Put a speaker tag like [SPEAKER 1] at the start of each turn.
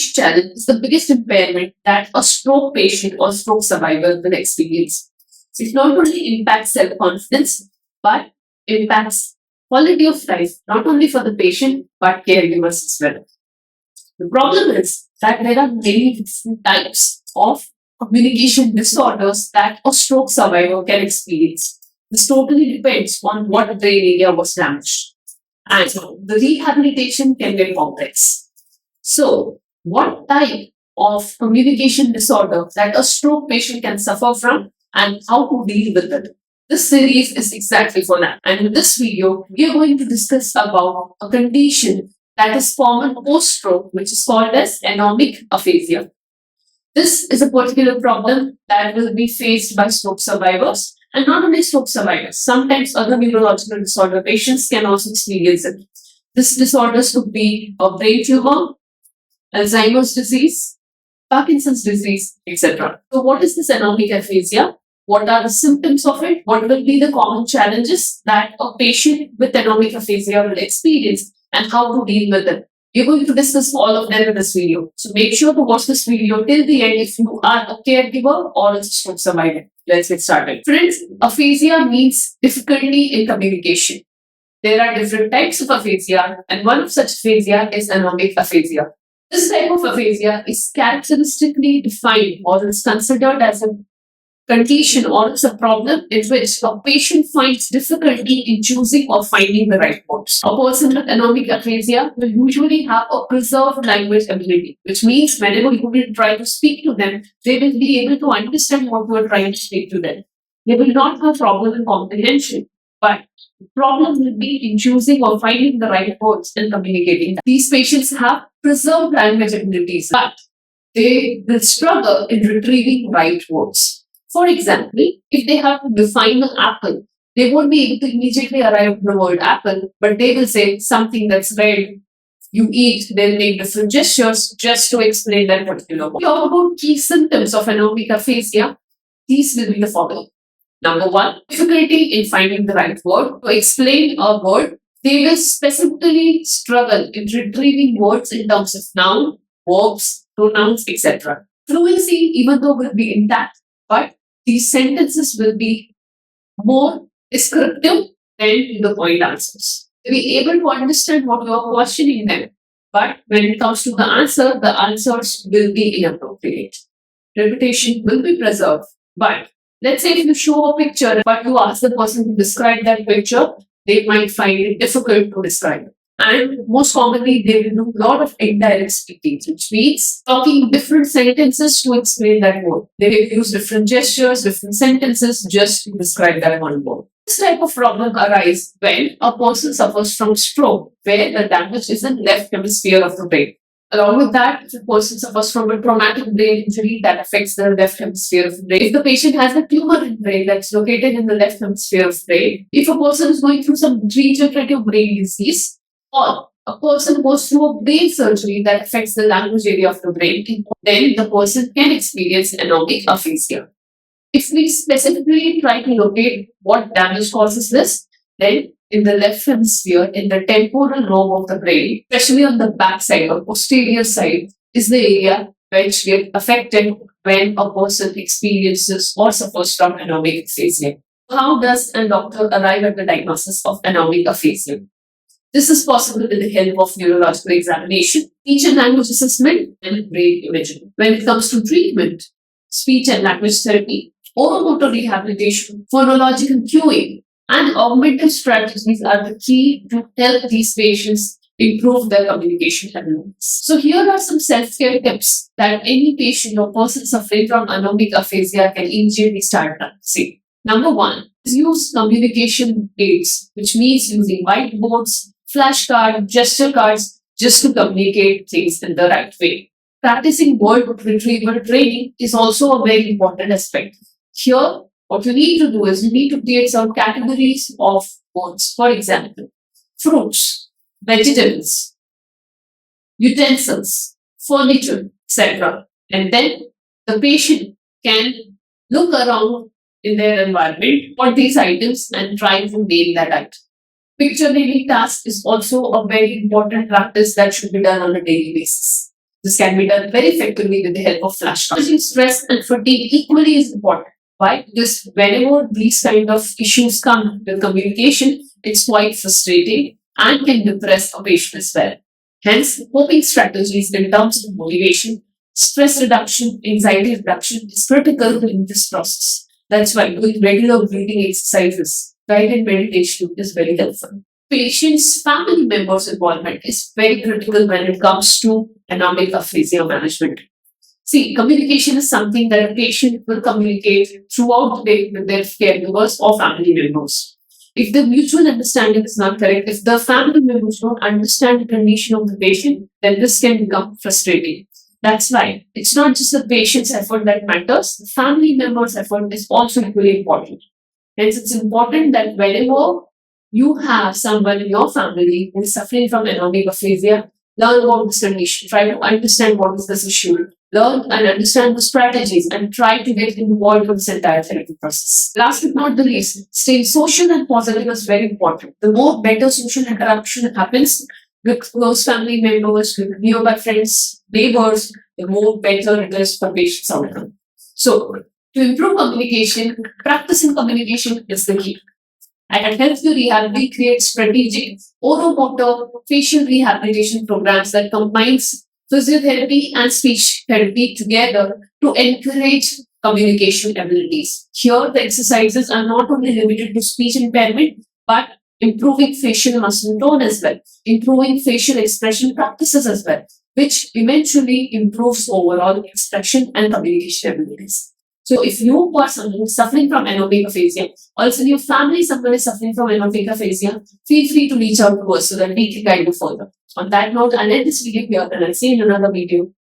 [SPEAKER 1] communication challenge is the biggest impairment that a stroke patient or stroke survivor will experience. It not only impacts self-confidence, but impacts quality of life, not only for the patient, but caregivers as well. The problem is that there are many different types of communication disorders that a stroke survivor can experience. This totally depends on what brain area was damaged. And the rehabilitation can be complex. So, what type of communication disorder that a stroke patient can suffer from and how to deal with it? This series is exactly for that. And in this video, we are going to discuss about a condition that is common post-stroke, which is called as anomic aphasia. This is a particular problem that will be faced by stroke survivors, and not only stroke survivors. Sometimes other neurological disorder patients can also experience it. This disorders could be a brain tumor, Alzheimer's disease, Parkinson's disease, etc. So what is this anomic aphasia? What are the symptoms of it? What will be the common challenges that a patient with anomic aphasia will experience and how to deal with it? We're going to discuss all of them in this video. So make sure to watch this video till the end if you are a caregiver or a stroke survivor. Let's get started. Friends, aphasia means difficulty in communication. There are different types of aphasia, and one of such aphasia is anomic aphasia. This type of aphasia is characteristically defined or is considered as a condition or it's a problem in which a patient finds difficulty in choosing or finding the right words. A person with anomic aphasia will usually have a preserved language ability, which means whenever you will try to speak to them, they will be able to understand what you are trying to speak to them. They will not have problem in comprehension, but the problem will be in choosing or finding the right words and communicating. These patients have preserved language abilities, but they will struggle in retrieving right words. For example, if they have to define an apple, they won't be able to immediately arrive at the word apple, but they will say something that's red, you eat, they'll make different gestures just to explain that particular word. If you talk about key symptoms of anomic aphasia, these will be the following. Number one, difficulty in finding the right word. To explain a word, they will specifically struggle in retrieving words in terms of noun, verbs, pronouns, etc. Fluency, even though will be intact, but these sentences will be more descriptive than to the point answers. They'll be able to understand what you are questioning them, but when it comes to the answers will be inappropriate. Repetition will be preserved, but let's say if you show a picture, but you ask the person to describe that picture, they might find it difficult to describe it. And most commonly, they will do a lot of indirect speaking, which means talking different sentences to explain that word. They will use different gestures, different sentences just to describe that one word. This type of problem arises when a person suffers from stroke, where the damage is in left hemisphere of the brain. Along with that, if a person suffers from a traumatic brain injury that affects the left hemisphere of the brain, if the patient has a tumor in the brain that's located in the left hemisphere of the brain, if a person is going through some degenerative brain disease, or a person goes through a brain surgery that affects the language area of the brain, then the person can experience anomic aphasia. If we specifically try to locate what damage causes this, then in the left hemisphere, in the temporal lobe of the brain, especially on the back side or posterior side, is the area which gets affected when a person experiences or suffers from anomic aphasia. How does a doctor arrive at the diagnosis of anomic aphasia? This is possible with the help of neurological examination, speech and language assessment, and brain imaging. When it comes to treatment, speech and language therapy, oromotor rehabilitation, phonological cueing, and augmentative strategies are the key to help these patients improve their communication abilities. So here are some self-care tips that any patient or person suffering from anomic aphasia can immediately start practicing. Number one is use communication aids, which means using whiteboards, flashcards, gesture cards, just to communicate things in the right way. Practicing word retrieval training is also a very important aspect. Here, what you need to do is you need to create some categories of words. For example, fruits, vegetables, utensils, furniture, etc. And then the patient can look around in their environment for these items and try to name that item. Picture naming task is also a very important practice that should be done on a daily basis. This can be done very effectively with the help of flashcards. Managing stress and fatigue equally is important. Why? Because whenever these kind of issues come with communication, it's quite frustrating and can depress a patient as well. Hence, coping strategies in terms of motivation, stress reduction, anxiety reduction is critical in this process. That's why doing regular breathing exercises, guided meditation is very helpful. Patients' family members' involvement is very critical when it comes to anomic aphasia management. See, communication is something that a patient will communicate throughout the day with their caregivers or family members. If the mutual understanding is not correct, if the family members don't understand the condition of the patient, then this can become frustrating. That's why it's not just the patient's effort that matters, the family member's effort is also equally important. Hence, it's important that whenever you have someone in your family who is suffering from anomic aphasia, learn about this condition, try to understand what is this issue, learn and understand the strategies, and try to get involved in this entire therapy process. Last but not the least, staying social and positive is very important. The more better social interaction happens with close family members, with nearby friends, neighbors, the more better it is for patients' outcome. So, to improve communication, practicing communication is the key. And helps you rehabilitate, create strategic oromotor facial rehabilitation programs that combines physiotherapy and speech therapy together to encourage communication abilities. Here, the exercises are not only limited to speech impairment, but improving facial muscle tone as well, improving facial expression practices as well, which eventually improves overall expression and communication abilities. So if you are someone who is suffering from anomic aphasia, or if in your family someone is suffering from anomic aphasia, feel free to reach out to us so that we can guide you further. On that note, I'll end this video here and I'll see you in another video.